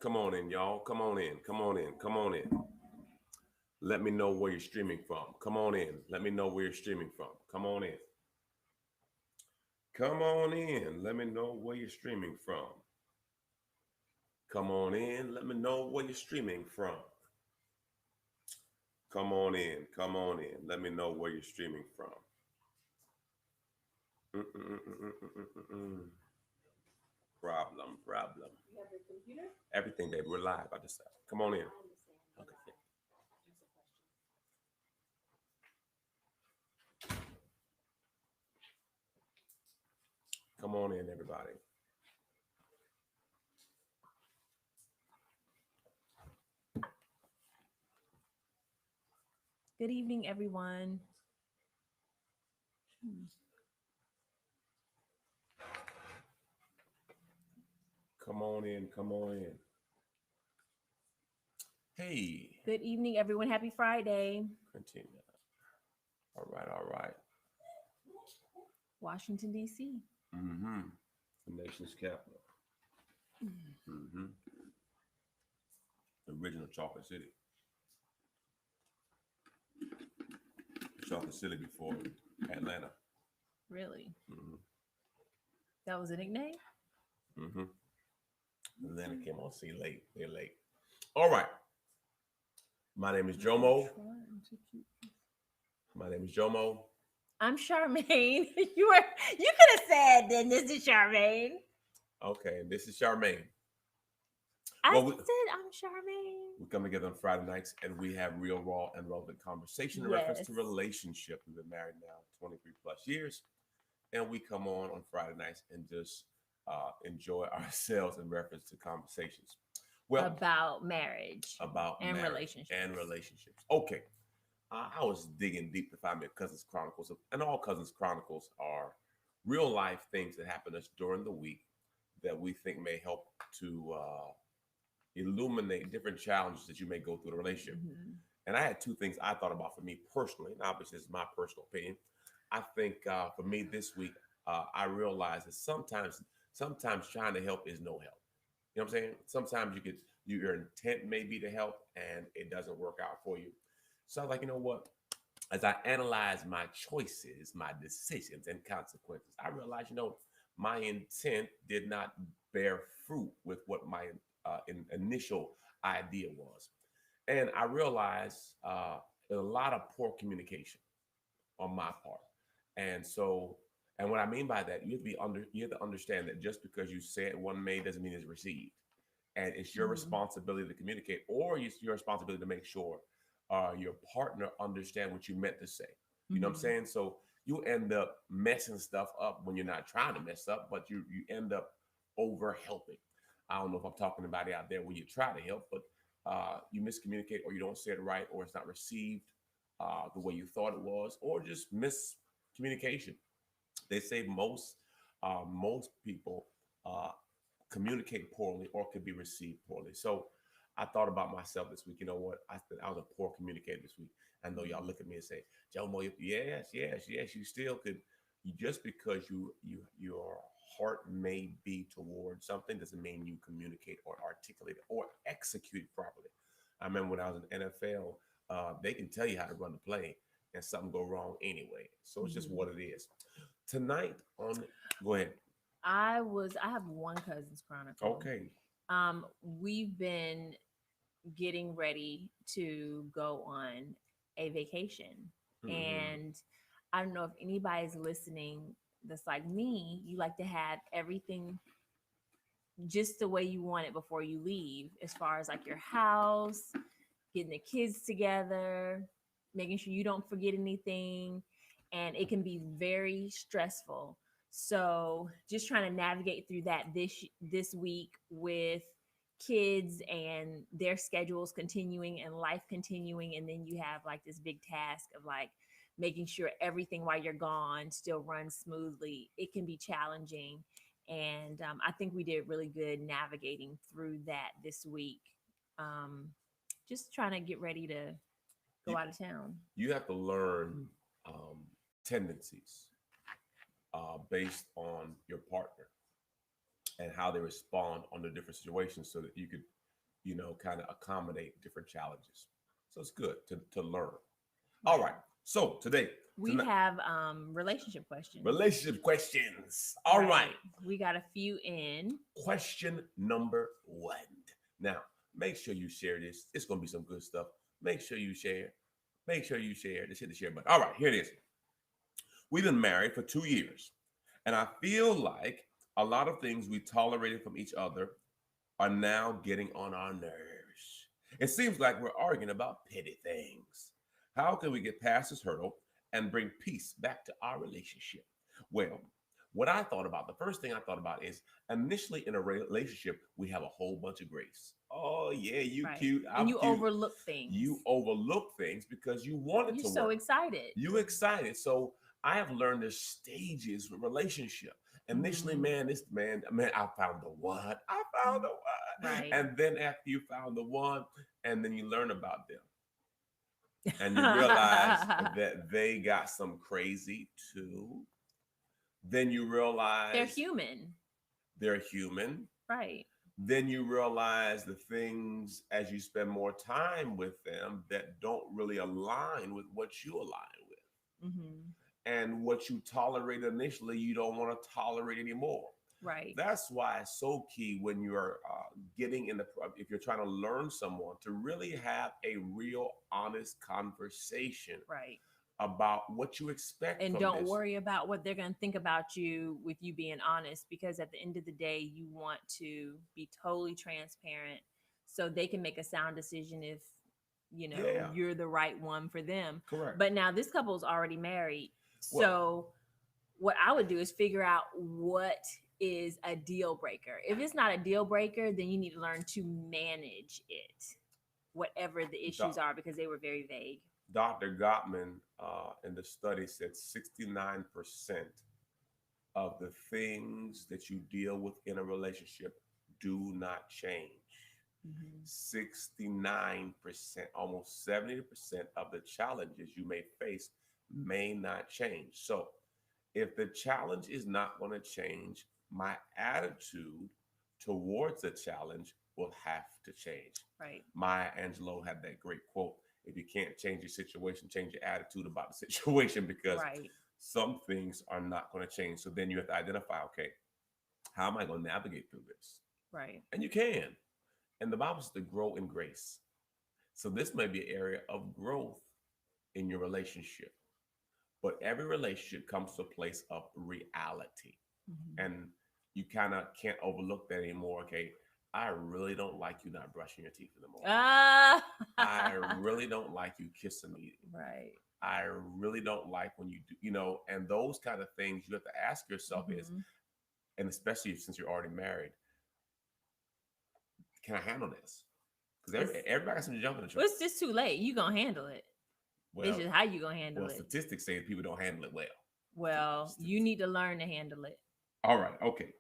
Come on in, y'all. Come on in. Come on in. Come on in. Let me know where you're streaming from. Come on in. Let me know where you're streaming from. Come on in. Come on in. Let me know where you're streaming from. Come on in. Let me know where you're streaming from. Come on in. Come on in. Let me know where you're streaming from. Mm-mm-mm-mm-mm-mm-mm. Problem, problem. You have your computer? Everything, baby. We're live. I just come on in. I understand. Okay. Answer questions. Come on in, everybody. Good evening, everyone. Hmm. Come on in. Come on in. Hey. Good evening, everyone. Happy Friday. Continue. All right. All right. Washington, D.C. Mm-hmm. The nation's capital. Mm-hmm. The original Chocolate City. Chocolate City before Atlanta. Really? Mm-hmm. That was a nickname? Mm-hmm. Atlanta came on scene late. They're late. All right. My name is Jomo. Trying to keep- My name is Jomo. I'm Charmaine. You could have said then this is Charmaine. Okay, and this is Charmaine. I Well, said I'm Charmaine. we come together on Friday nights and we have real, raw, and relevant conversation in reference Yes. to relationship. We've been married now 23 plus years, and we come on Friday nights and just enjoy ourselves in reference to conversations. Well, About marriage about and marriage relationships. and relationships. Okay, I was digging deep to find me a Cousins Chronicles, and all Cousins Chronicles are real life things that happen to us during the week that we think may help to illuminate different challenges that you may go through in a relationship. Mhm. And I had two things I thought about for me personally, and obviously this is my personal opinion. I think for me this week, I realized that sometimes trying to help is no help. You know what I'm saying? Sometimes your intent may be to help and it doesn't work out for you. So I was like, you know what? As I analyze my choices, my decisions, and consequences, I realized, my intent did not bear fruit with what my initial idea was. And I realized there's a lot of poor communication on my part. And so, and what I mean by that, you have to understand that just because you said one may doesn't mean it's received. And it's your Mhm. responsibility to communicate, or it's your responsibility to make sure your partner understand what you meant to say. You know what I'm Mhm. saying? So you end up messing stuff up when you're not trying to mess up, but you end up over helping. I don't know if I'm talking to anybody out there when you try to help, but you miscommunicate, or you don't say it right, or it's not received the way you thought it was, or just miscommunication. They say most people uh, communicate poorly or could be received poorly. So I thought about myself this week. You know what? I said I was a poor communicator this week. I know y'all look at me and say, Joe Mo, yes, yes, yes, you still could. You, just because your heart may be toward something doesn't mean you communicate or articulate it or execute it properly. I remember when I was in NFL, they can tell you how to run the play and something go wrong anyway. So it's just Mhm. what it is. Tonight on, go ahead. I have one cousin's chronicle. Okay. We've been getting ready to go on a vacation. Hmm. And I don't know if anybody's listening that's like me, you like to have everything just the way you want it before you leave, as far as like your house, getting the kids together, making sure you don't forget anything. And it can be very stressful. So just trying to navigate through that this week with kids and their schedules continuing and life continuing. And then you have like this big task of like making sure everything while you're gone still runs smoothly. It can be challenging. And I think we did really good navigating through that this week. Um, just trying to get ready to You go out of town. you have to learn tendencies based on your partner and how they respond under different situations, so that you could kind of accommodate different challenges. So it's good to learn. All Right. right. So today, We tonight, have relationship questions. relationship questions. All right. Right. We got a few in. Question number one. Now, make sure you share this. It's going to be some good stuff. Make sure you share. Make sure you share. Just hit the share button. All right, here it is. We've been married for 2 years, and I feel like a lot of things we tolerated from each other are now getting on our nerves. It seems like we're arguing about petty things. How can we get past this hurdle and bring peace back to our relationship? Well, what I thought about, the first thing I thought about is initially in a relationship, we have a whole bunch of grace. Oh, yeah, you Right. cute, And I'm you cute. overlook things. You overlook things because you want it You're to so work. excited. You excited. So I have learned there's stages with relationship. Initially, Mhm. man, I found the one. I found the one. Right. And then after you found the one, and then you learn about them. And you realize that they got some crazy too. Then you They're realize human. they're human. Right. Then you realize the things as you spend more time with them that don't really align with what you align with. Hmm. And what you tolerate initially, you don't want to tolerate anymore. Right. That's why it's so key when you're getting in the, if you're trying to learn someone, to really have a real honest conversation Right. about what you expect And from don't this. worry about what they're going to think about you with you being honest, because at the end of the day, you want to be totally transparent so they can make a sound decision if, Yeah, you're the right one for them. correct. But now this couple's already married. Well, So what I would do is figure out what is a deal breaker. If it's not a deal breaker, then you need to learn to manage it, whatever the issues doc, are, because they were very vague. Dr. Gottman in the study said 69% of the things that you deal with in a relationship do not change. Mhm. 69%, almost 70% of the challenges you may face may not change. So, if the challenge is not going to change, my attitude towards the challenge will have to change. Right. Maya Angelou had that great quote: if you can't change your situation, change your attitude about the situation, because Right. some things are not going to change. So then you have to identify, okay, how am I going to navigate through this? Right. And you can. And the Bible says to grow in grace. So this may be an area of growth in your relationship. But every relationship comes to a place of reality. Mhm. And you kind of can't overlook that anymore. Okay, I really don't like you not brushing your teeth in the morning. Ah. I really don't like you kissing me. Right. I really don't like when you do, and those kind of things you have to ask yourself is, Mhm. and especially since you're already married, can I handle this? Because It's, everybody got something to jump in the well, truck. it's just too late. You gonna handle it. It's Well, just how you gonna handle well, it. statistics say that people don't handle it well. Well, you need to learn to handle it. All right, okay.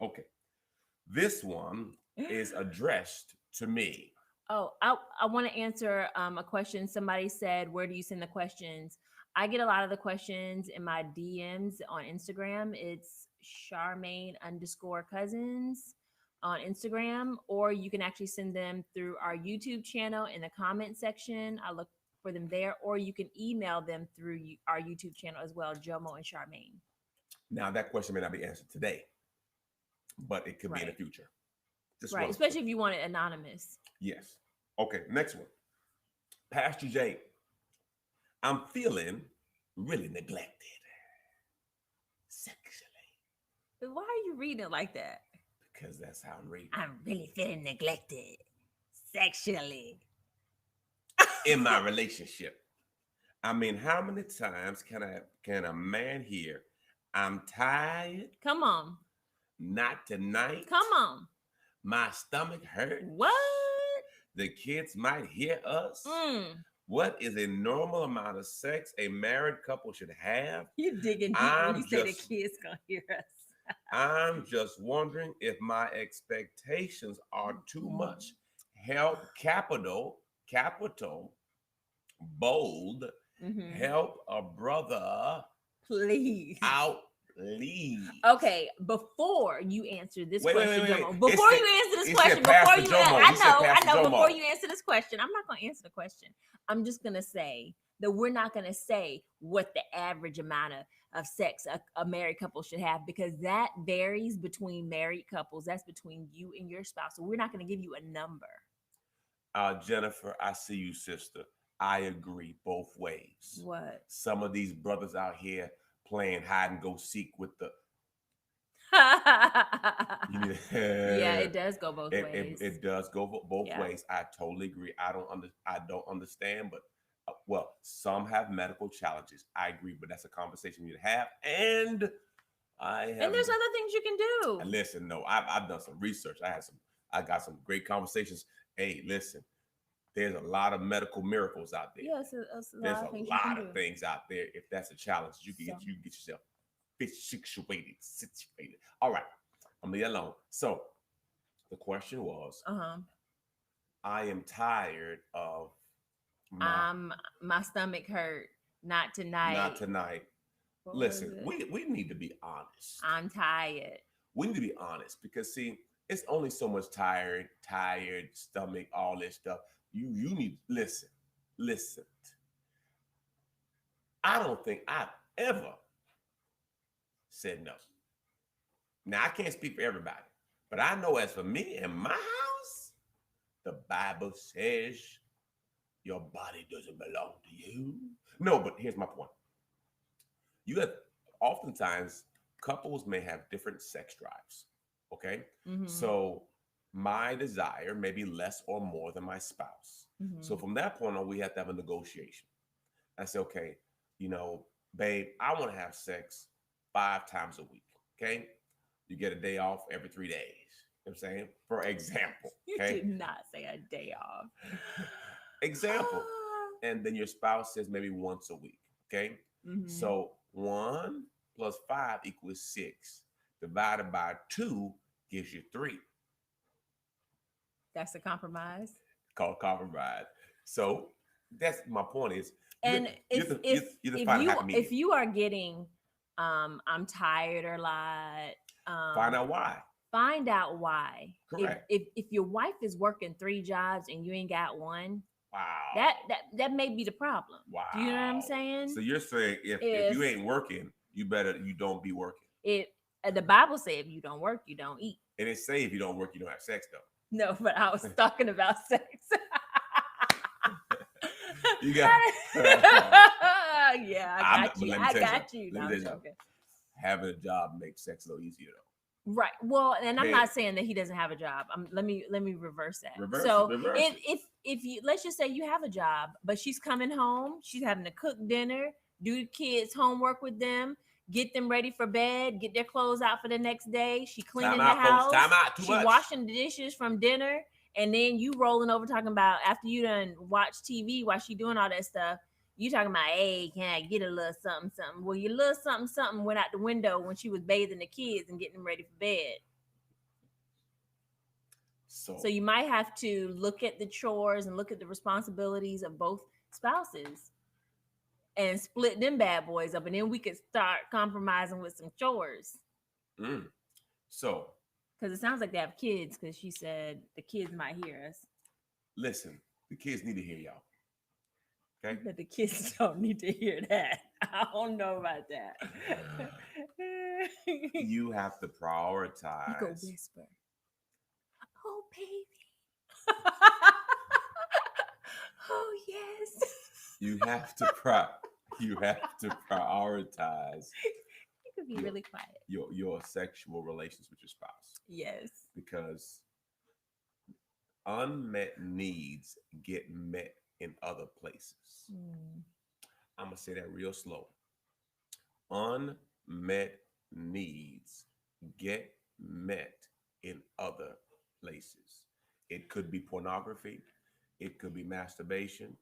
This one is addressed to me. Oh, I want to answer a question. Somebody said, "Where do you send the questions?" I get a lot of the questions in my DMs on Instagram. It's Charmaine_cousins on Instagram, or you can actually send them through our YouTube channel in the comment section. I look for them there, or you can email them through our YouTube channel as well, Jomo and Charmaine. Now, that question may not be answered today, but it could be in the Right, future. Just right. one. Especially if you want it anonymous. Yes. Okay, next one. Pastor J, I'm feeling really neglected sexually, Why are you reading it like that? because that's how I'm reading I'm really feeling neglected sexually. in my relationship. I mean, how many times can a man hear, I'm tired, Come on. not tonight, Come on. my stomach hurts, What? the kids might hear us. Mm. What is a normal amount of sex a married couple should have? You digging deep when you I'm say the just kids gonna hear us. I'm just wondering if my expectations are too much. Help, capital, bold, Mm-hmm. help a brother Please. out Please. Okay, before you answer this Wait, wait, question, wait, wait, Jomo. wait. Before you answer this It question, said before Pastor you, Jomo. I He said know, I Pastor know. Before Jomo. you answer this question, I'm not gonna answer the question. I'm just gonna say that we're not gonna say what the average amount of sex a married couple should have because that varies between married couples. That's between you and your spouse. So we're not gonna give you a number. Jennifer, I see you, sister. I agree both ways. What? Some of these brothers out here playing hide and go seek with the. You need Yeah, it does go both it, ways. it does go both Yeah. ways. I totally agree. I don't understand, but well, some have medical challenges. I agree, but that's a conversation you have. And I have. And there's other things you can do. Listen, no, I've done some research. I got some great conversations. Hey, listen, there's a lot of medical miracles out there. Yes, it's a There's lot a of things you can lot do. of things out there. If that's a challenge, So, you get yourself situated. All right, I'm leave it alone. So the question was, I am tired of my my stomach hurt. Not not tonight. tonight. What was Listen, it? we need to be honest. I'm tired. We need to be honest because see, it's only so much tired stomach, all this stuff. You need listen. I don't think I've ever said no. Now I can't speak for everybody, but I know as for me in my house, the Bible says your body doesn't belong to you. No, but here's my point. You have oftentimes couples may have different sex drives. Okay. So my desire may be less or more than my spouse. So from that point on, we have to have a negotiation. I say, okay, babe, I want to have sex 5 times a week. Okay. You get a day off every 3 days. You know what I'm saying? For example. Okay. You did not say a day off. Example. And then your spouse says maybe once a week. Okay. So 1 plus 5 equals 6. Divided by 2 gives you 3. That's a compromise. Called compromise. So that's my point is. And if you are getting, I'm tired a lot. Find out why. Find out why. Correct. If your wife is working 3 jobs and you ain't got one, wow, that may be the problem. Wow. Do you know what I'm saying? So you're saying if you ain't working, you don't be working. The Bible says if you don't work, you don't eat. And it say if you don't work, you don't have sex though. No, but I was talking about sex. You got yeah, I got you. No, I'm joking. Having a job makes sex a little easier though. Right. Well, and I'm not saying that he doesn't have a job. Let me reverse that. Reverse if you let's just say you have a job, but she's coming home, she's having to cook dinner, do the kids' homework with them, get them ready for bed, get their clothes out for the next day. She cleaning the house. She washing the dishes from dinner. And then you rolling over talking about after you done watch TV while she doing all that stuff, you talking about, hey, can I get a little something? Well, your little something went out the window when she was bathing the kids and getting them ready for bed. So you might have to look at the chores and look at the responsibilities of both spouses and split them bad boys up. And then we could start compromising with some chores. So because it sounds like they have kids, because she said the kids might hear us. Listen, the kids need to hear y'all. Okay? But the kids don't need to hear that. I don't know about that. You have to prioritize. You go whisper. Oh, baby. Oh, yes. You have to prioritize. You could be really quiet. Your sexual relations with your spouse. Yes. Because unmet needs get met in other places. I'm going to say that real slow. Unmet needs get met in other places. It could be pornography. It could be masturbation.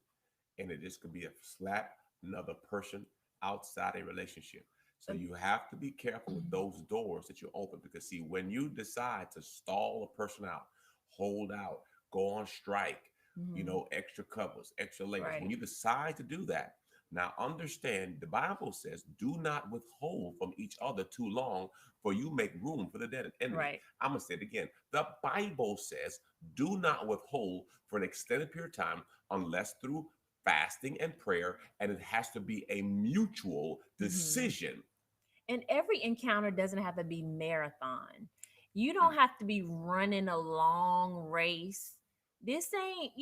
And it just could be a slap another person outside a relationship. So you have to be careful with those doors that you open, because see, when you decide to stall a person out, hold out, go on strike, extra covers, extra layers, when you decide to do that, Now, understand the Bible says, do not withhold from each other too long, for you make room for the dead enemy. Right. I'm going to say it again. The Bible says, do not withhold for an extended period of time unless through fasting and prayer, and it has to be a mutual Hmm. decision. And every encounter doesn't have to be marathon. You Mm, don't have to be running a long race. This ain't,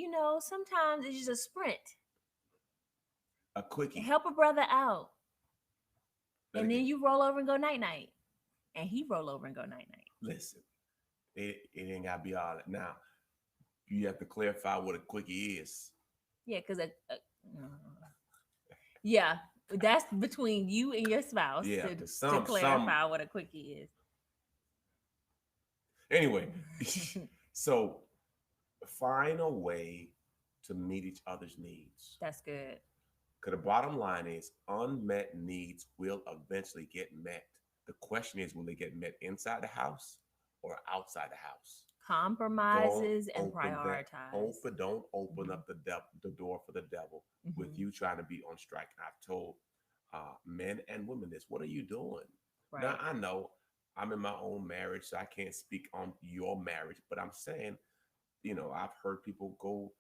sometimes it's just a sprint. a quickie. Help a brother out. Let And again. then you roll over and go night night. And he roll over and go night night. Listen, it ain't got to be all that. Now, you have to clarify what a quickie is. Yeah, because yeah, that's between you and your spouse Yeah, to because to some clarify what a quickie anyway. is. So find a way to meet each other's needs. That's good. Because the bottom line is unmet needs will eventually get met. The question is, will they get met inside the house or outside the house? Don't Compromises and open that prioritize. open. Don't open Hmm. up the door for the devil with Hmm. you trying to be on strike. And I've told men and women this. What are you doing? Now Right. I know I'm in my own marriage, so I can't speak on your marriage, but I'm saying, I've heard people go,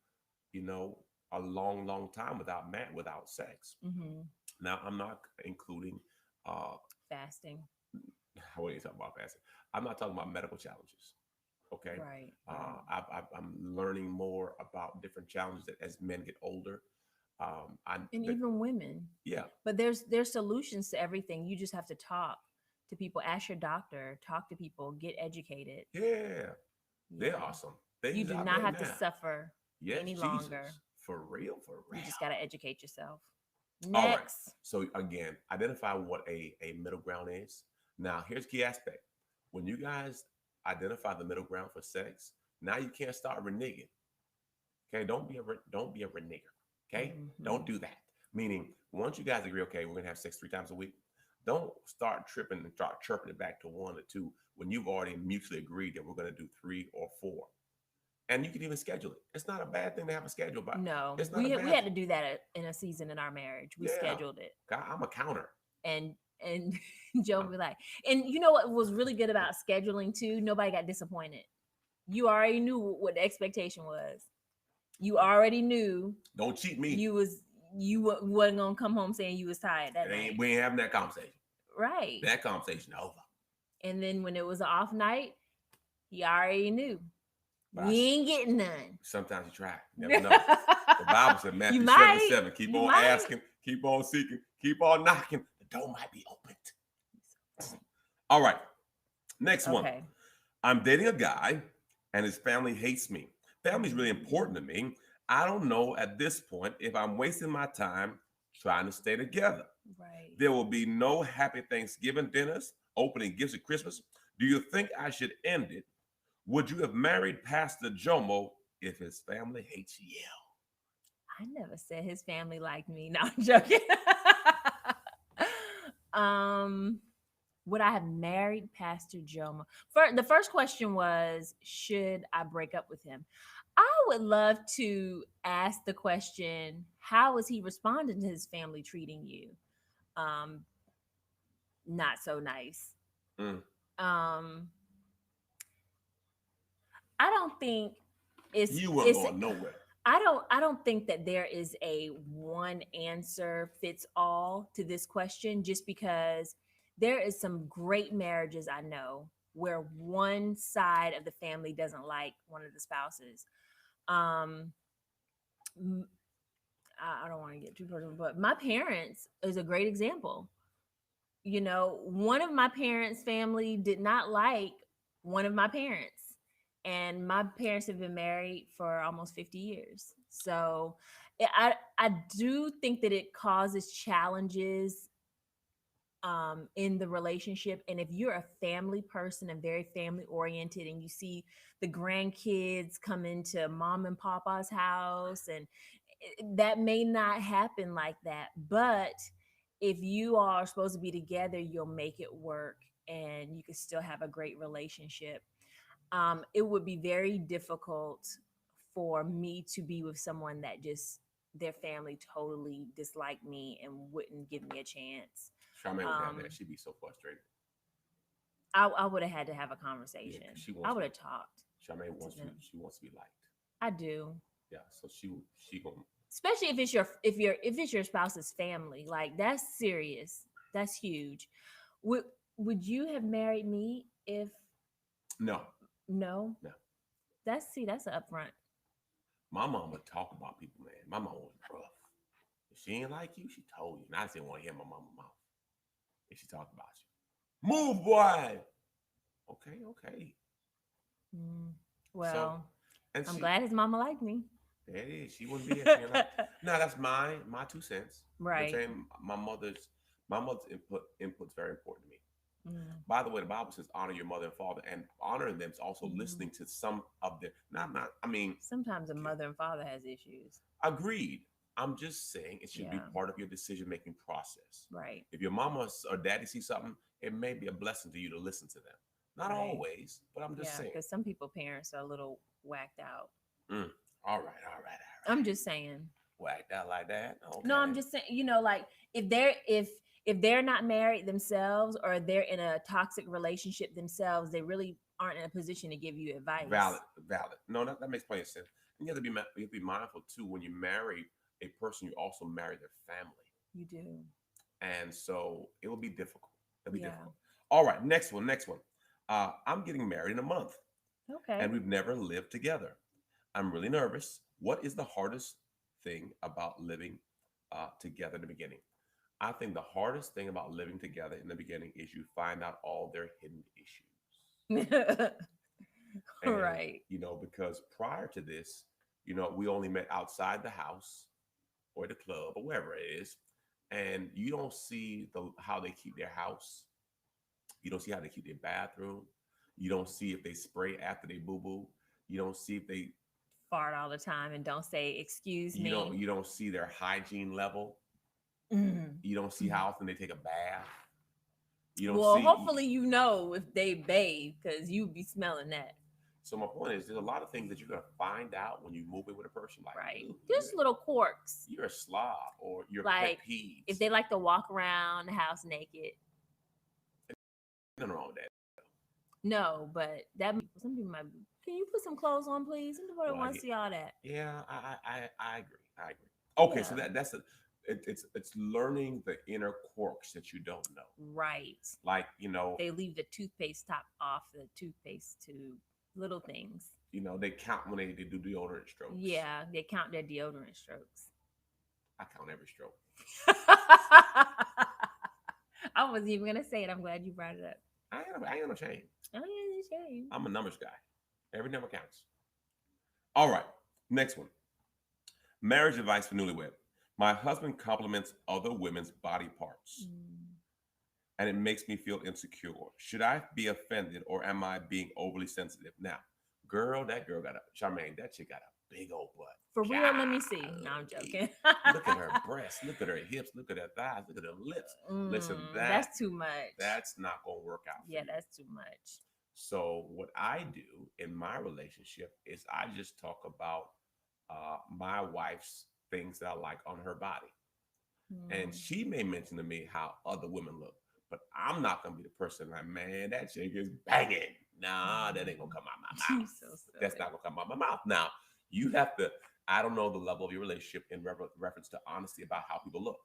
you know, a long, long time without sex. Hmm. Now I'm not including uh Fasting. what are you talking about fasting? I'm not talking about medical challenges. Okay. Right. Right. I'm learning more about different challenges that as men get older. I And that even women. Yeah, But there's solutions to everything. You just have to talk to people. Ask your doctor. Talk to people. Get educated. yeah, they're Yeah. awesome. You Things do out not there have to now. suffer Yes, any longer. Jesus, for real, for real. You just got to educate yourself. All right. Next. So again, identify what a middle ground is. Now, here's key aspect. When you guys identify the middle ground for sex, now you can't start reneging. Okay, don't be a reneger. Okay, don't Hmm. do that. Meaning, once you guys agree, okay, we're gonna have sex 3 times a week. Don't start tripping and start chirping it back to one or two when you've already mutually agreed that we're gonna do three or four. And you can even schedule it. It's not a bad thing to have a schedule, but No, it's not a we bad had thing. to do that in a season in our marriage. We Yeah, scheduled it, I'm a counter. and Joe I'm, would be like, and you know what was really good about scheduling too? Nobody got disappointed. You already knew what the expectation was. You already knew don't cheat me. you was wasn't gonna come home saying you was tired that It ain't night, we ain't having that conversation. right? That conversation over. And then when it was an off night, you already knew But we ain't getting none. sometimes you try. You never know. The Bible said you Matthew 7 might, 7. Keep you on might. asking, keep on seeking, keep on knocking. The door might be opened. All right. Next one. Okay. I'm dating a guy and his family hates me. Family's really Mm, important to me. I don't know at this point if I'm wasting my time trying to stay together. right. There will be no happy Thanksgiving dinners, opening gifts at Christmas. Do you think I should end it? Would you have married Pastor Jomo if his family hates you? I never said his family liked me. No, I'm joking. um, would I have married Pastor Joma? The first question was, should I break up with him? I would love to ask the question, how is he responding to his family treating you? Um, Not so nice. Mm. Um, I don't think You weren't it's going nowhere. I don't think that there is a one answer fits all to this question, just because there is some great marriages I know where one side of the family doesn't like one of the spouses. Um m- I don't want to get too personal, but my parents is a great example. One of my parents' family did not like one of my parents. And my parents have been married for almost 50 years. So I do think that it causes challenges in the relationship. And if you're a family person and very family oriented, and you see the grandkids come into mom and papa's house, and that may not happen like that. But if you are supposed to be together, you'll make it work and you can still have a great relationship. It would be very difficult for me to be with someone that just their family totally disliked me and wouldn't give me a chance. Charmaine would have that. Um, She'd be so frustrated. I would have had to have a Yeah, conversation. because she I wants would to. have talked Charmaine to wants you. them. She wants to be liked. I do, Yeah, so she gonna. especially if it's your spouse's family. Like that's serious. That's huge. Would would you have married me if No, no? no. That's an upfront. My mom would talk about people, man. My mom was rough. If she ain't like you, she told you. And I just didn't want to hear my mama's mouth if she talked about you. Move, boy. Okay, okay. Mm, So, well, and I'm she, glad his mama liked me. there it is. She wouldn't be here. She ain't like. No, that's my 2 cents. You know what I'm Right. saying? My mother's input's very important to me. Mm, By the way, the Bible says honor your mother and father, and honoring them is also mhm. listening to some of their not. I mean, Sometimes a mother and father has issues. agreed. I'm just saying it should be Yeah. part of your decision making process. Right. If your mama or daddy see something, it may be a blessing to you to listen to them. Not Right. always, but I'm just Yeah. saying. Because some people parents are a little whacked out. Mm, all right, all right, all I'm right. just saying. Whacked out like that. No, I'm Okay. just saying. Like if they're not married themselves or they're in a toxic relationship themselves, they really aren't in a position to give you Valid, advice. valid. No, that makes plenty of sense. And you have to be mindful too when you marry a person, you also marry their family. You do. And so it will be difficult. It'll be Yeah. difficult. All right, next one, next one. I'm getting married in a month and Okay. we've never lived together. I'm really nervous. What is the hardest thing about living together in the beginning? I think the hardest thing about living together in the beginning is you find out all their hidden issues. And, Right. because prior to this, we only met outside the house or the club or wherever it is. And you don't see how they keep their house. You don't see how they keep their bathroom. You don't see if they spray after they boo boo. You don't see if they Fart all the time and don't say excuse you don't me. you don't see their hygiene level. Mm. You don't see how often they take a bath. You don't Well, see. hopefully you know if they bathe because you be smelling that. So my point is, there's a lot of things that you're gonna find out when you move in with a person. Like, Right. ooh, Just little quirks. you're a slob, or your pet Like if peeves. they like to walk around the house naked. Nothing wrong with that. No, but some people might be, can you put some clothes on, please? Some people don't Well, want to see all that. yeah, I agree. I agree. Okay, so Yeah. it's learning the inner quirks that you don't know. Right. Like, They leave the toothpaste top off the toothpaste tube. Little things. they count when they do deodorant strokes. Yeah, they count their deodorant strokes. I count every stroke. I wasn't even gonna say it. I'm glad you brought it up. I ain't no shame. Oh yeah, it's a shame. I'm a numbers guy. Every number counts. All right, next one. Marriage advice for newlywed. My husband compliments other women's body parts, Mm. and it makes me feel insecure. Should I be offended, or am I being overly sensitive? Now, that girl got a Charmaine. That chick got a big old butt. For real, let me see. No, I'm Golly. joking. Look at her breasts. Look at her hips. Look at her thighs. Look at her lips. Listen, That's too much. that's not gonna work out. For Yeah, you. that's too much. So what I do in my relationship is I just talk about my wife's things that I like on her body. And Mm. she may mention to me how other women look, but I'm not gonna be the person like, man, that chick is banging. Nah, that ain't gonna come out my You mouth. so silly. That's not gonna come out my mouth. Now, you have to, I don't know the level of your relationship in reference to honesty about how people look.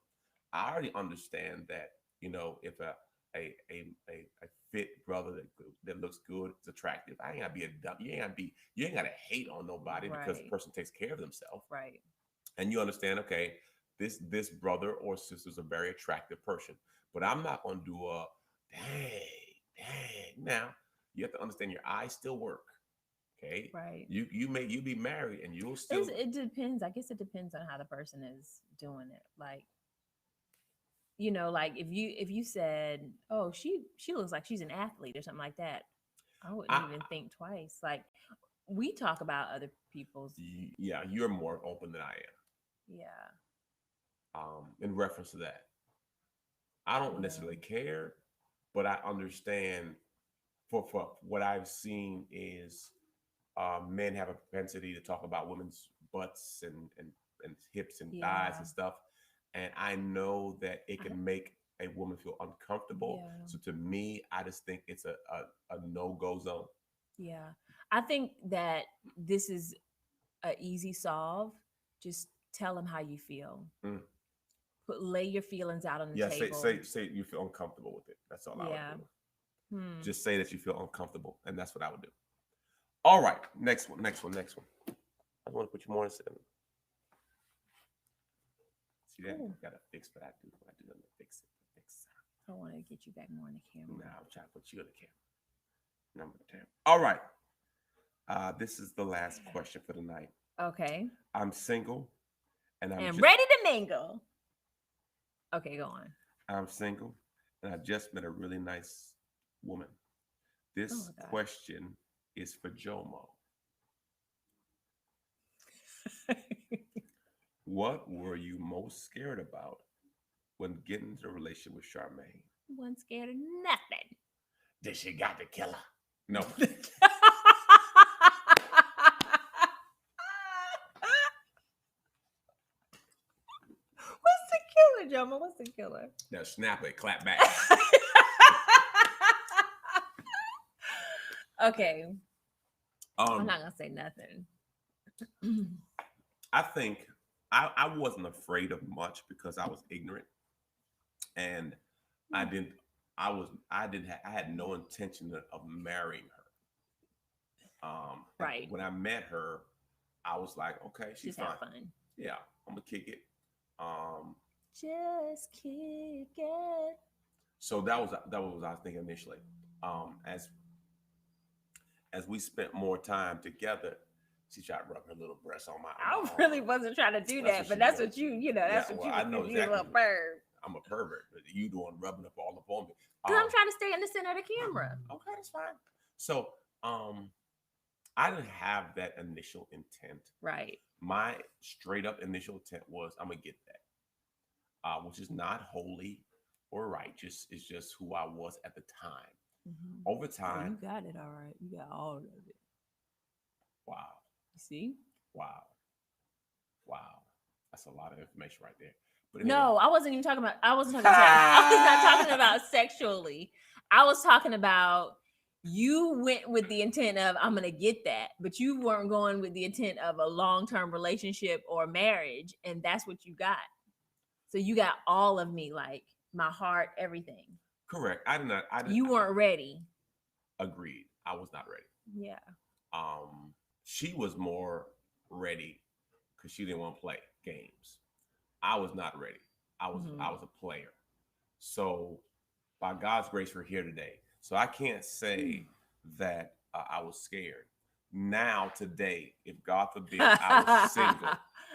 I already understand that, if a fit brother that looks good, is attractive. I ain't gotta be a dumb. You ain't gotta hate on nobody because the Right. person takes care of themselves, Right. and you understand. Okay, this brother or sister is a very attractive person, but I'm not gonna do a dang. Now you have to understand your eyes still work. Okay, Right. you be married and you'll still. It depends. I guess it depends on how the person is doing it. Like if you said, "Oh, she looks like she's an athlete" or something like that, I wouldn't I, even think twice. Like we talk about other people's. yeah, you're more open than I Yeah. am. In reference to that, I don't necessarily Yeah. care, but I understand. For what I've seen is men have a propensity to talk about women's butts and hips and thighs Yeah. and stuff. And I know that it can make a woman feel uncomfortable. Yeah. So to me, I just think it's a no-go zone. Yeah. I think that this is a easy solve. Just tell them how you feel. Mm. Lay your feelings out on the Yeah, table. say you feel uncomfortable with it. That's all I would Yeah. do. Hmm. Just say that you feel uncomfortable, and that's what I would do. All right, next one. I want to put you more in. See that? Ooh. Gotta fix what I do. What I do, I'm gonna fix it. Fix I want to get you back more in the it. camera. Now I'm trying to put you in the camera. Number 10. All right. This is the last question for the night. Okay. I'm single, and And ready to mingle. Okay, go on. I'm single, and I just met a really nice woman. Oh This my God. question is for Jomo. What were you most scared about when getting into a relationship with Charmaine? Wasn't scared of nothing. Did she got the killer? No. What's the killer, Joma? What's the killer? Now snap it, clap back. Okay. I'm not gonna say nothing. I think I wasn't afraid of much because I was ignorant, and I didn't. I had no intention of marrying her. Right. When I met her, I was like, okay, she's Just fine. have fun. Yeah, I'm gonna kick it. Um, Just kick it. so that was what I was thinking initially. As we spent more time together, she tried to rub her little breasts on my I arm. really wasn't trying to do That's that, what but she that's did. what you know, that's Yeah, what well, you I was know thinking, you exactly. little bird. I'm a pervert. You doing rubbing up all up on me. Because I'm trying to stay in the center of the camera. Okay, that's fine. So, I didn't have that initial intent. Right. My straight up initial intent was I'm gonna get that, which is not holy or righteous. It's just who I was at the time. Mm-hmm. Over Oh, time, you got it all right. You got all of it. wow, You see? wow, wow. That's a lot of information right there. But anyway, No, I wasn't even talking about. I wasn't talking. I was not talking about sexually. I was talking about you went with the intent of I'm gonna get that, but you weren't going with the intent of a long-term relationship or marriage, and that's what you got. So you got all of me, like my heart, everything. correct. I did not. I did. You weren't ready. Agreed. I was not ready. Yeah. She was more ready because she didn't want to play games. I was not ready. I was a player. So by God's grace, we're here today. So I can't say that I was scared. Now today, if God forbid I was single,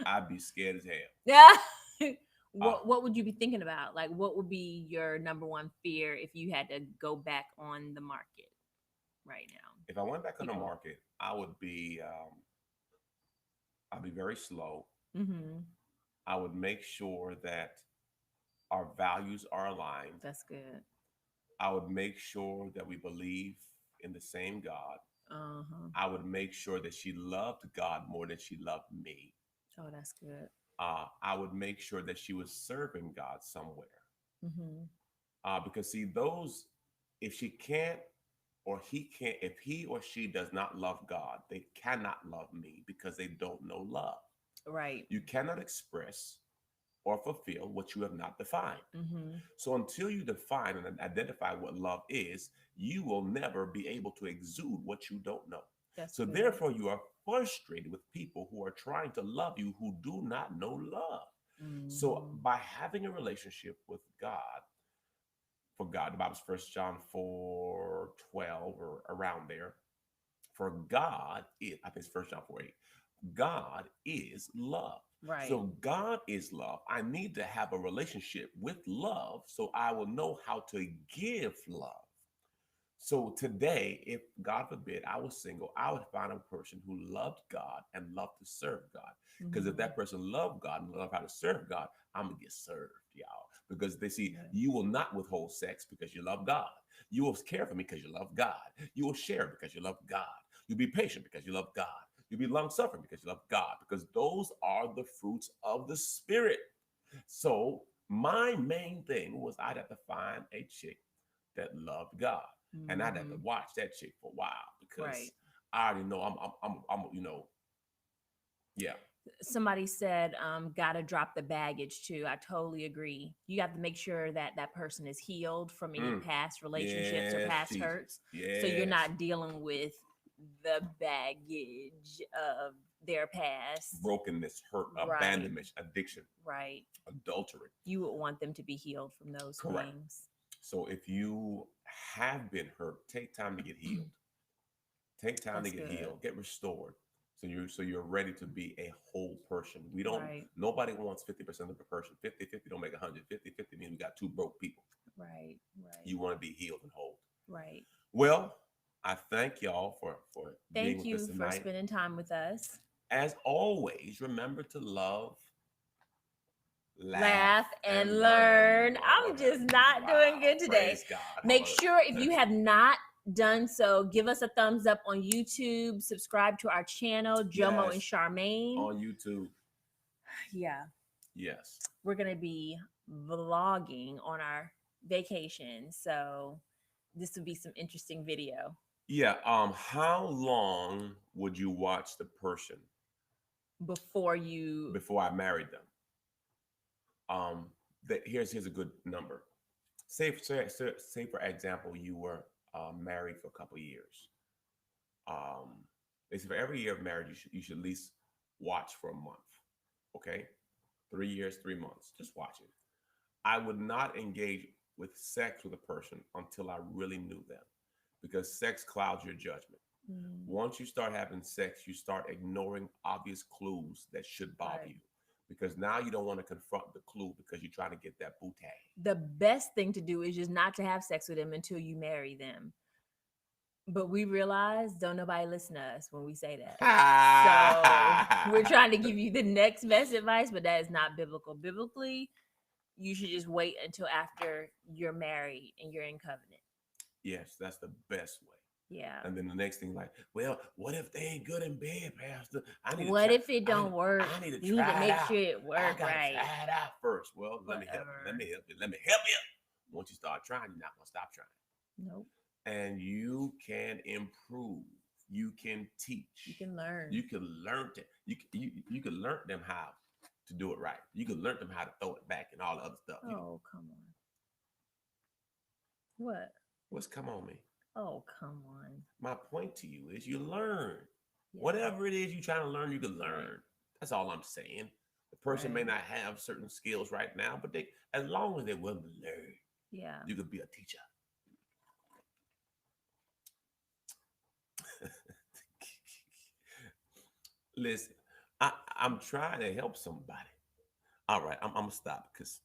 I'd be scared as hell. Yeah. What would you be thinking about? Like, what would be your number one fear if you had to go back on the market right now? If I went back on the market, I'd be very slow. Mm-hmm. I would make sure that our values are aligned. That's good. I would make sure that we believe in the same God. Uh-huh. I would make sure that she loved God more than she loved me. Oh, that's good. I would make sure that she was serving God somewhere. Mm-hmm. Because see, if she can't or he can't, if he or she does not love God, they cannot love me because they don't know love. Right. You cannot express or fulfill what you have not defined. Mm-hmm. So until you define and identify what love is, you will never be able to exude what you don't know. So therefore, you are frustrated with people who are trying to love you who do not know love. Mm-hmm. So by having a relationship with God, for God, the Bible's 1 John 4:12 or around there. For God is, I think it's 1 John 4:8. God is love. Right. So God is love. I need to have a relationship with love so I will know how to give love. So today, if God forbid I was single, I would find a person who loved God and loved to serve God. Because if that person loved God and loved how to serve God, I'm going to get served, y'all. Because they see, you will not withhold sex because you love God. You will care for me because you love God. You will share because you love God. You'll be patient because you love God. You'll be long suffering because you love God, because those are the fruits of the Spirit. So my main thing was I'd have to find a chick that loved God, and I'd have to Hmm. watch that chick for a while because Right. I already know yeah, Somebody said, gotta drop the baggage too. I totally agree. You have to make sure that that person is healed from any mm, past relationships or yes, past Jesus, hurts. So you're yes, not dealing with the baggage of their past. brokenness, hurt, Right. abandonment, addiction, Right. adultery. You would want them to be healed from those Correct. things. So if you have been hurt, take time to get healed. Take time to That's get good. healed, get restored. So you're ready to be a whole person. We don't Right. Nobody wants 50% of a person. 50-50 don't make 100. 50-50 means we got two broke people. Right. Right. You want to be healed and whole. Right. Well, I thank y'all for being Thank with us you for tonight. spending time with us. As always, remember to love, laugh, Laugh and and learn. learn. I'm Lord have just mercy. not doing Wow. good today. Praise God. Make Hallelujah. sure if you have not done so, give us a thumbs up on YouTube, subscribe to our channel, Jomo and Yes. Charmaine. On YouTube. Yeah, Yes. we're going to be vlogging on our vacation. So this would be some interesting video. Yeah. How long would you watch the person Before you, before I married them? Um, here's a good number. Say for example, you were married for a couple of years. Um, they say for every year of marriage, you should at least watch for a month. Okay, 3 years, 3 months, just watch it. I would not engage with sex with a person until I really knew them, because sex clouds your judgment. mm, Once you start having sex, you start ignoring obvious clues that should bother right. you, because now you don't want to confront the clue because you're trying to get that bootay. The best thing to do is just not to have sex with them until you marry them. But we realize don't nobody listen to us when we say that. So we're trying to give you the next best advice, but that is not biblical. Biblically, you should just wait until after you're married and you're in covenant. Yes, that's the best way. Yeah. And then the next thing, like, well, what if they ain't good in bed, Pastor? I need to What try. if it don't work? I need to You need to try it make out. sure it I work gotta right. try it out first. Well, let me help you. Let Whatever. me help you. Let me help you. Once you start trying, you're not gonna stop trying. Nope. And you can improve. You can teach. You can learn. You can learn to. You can learn them how to do it right. You can learn them how to throw it back and all the other stuff. Oh, come on. What? What's come on me? Oh, come on. My point to you is you learn. Yeah. Whatever it is you're trying to learn, you can learn. That's all I'm saying. The person may Right. not have certain skills right now, but they, as long as they're willing to learn, Yeah. you could be a teacher. Listen, I'm trying to help somebody. All right, I'm gonna stop because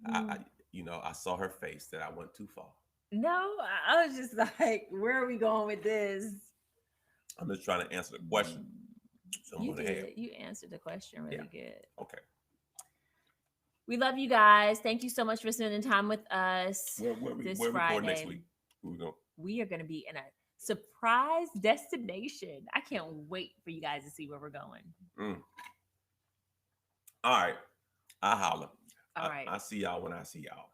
I saw her face that I went too far. No, I was just like, where are we going with this? I'm just trying to answer the question. So I'm You gonna help. did. You answered the question really Yeah. good. Okay. We love you guys. Thank you so much for spending time with us this Where we going next Friday. week? Where we go? We are going to be in a surprise destination. I can't wait for you guys to see where we're going. Mm. All right. I holler. All right. I see y'all when I see y'all.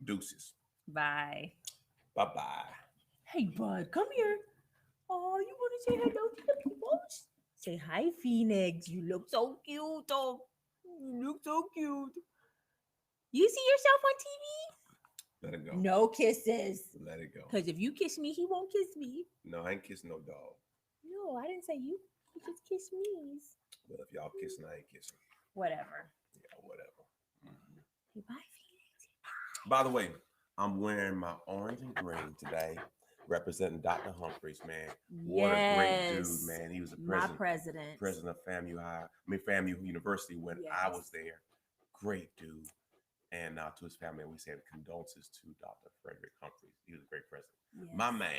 Deuces. Bye. Bye bye. Hey, bud, come here. Oh, you want to say hello to the people? Say hi, Phoenix. You look so cute. Oh, you look so cute. You see yourself on TV? Let it go. No kisses. Let it go. Because if you kiss me, he won't kiss me. No, I ain't kissing no dog. No, I didn't say you. You just kiss me. Well, if y'all kissing, I ain't kissing. Whatever. Yeah, whatever. Mm-hmm. Hey, bye, Phoenix. By the way, I'm wearing my orange and green today, representing Dr. Humphreys, man. What a great dude, man. He was the president of FAMU University when I was there. Great dude. And to his family, we say condolences to Dr. Frederick Humphreys. He was a great president. Yes. My man.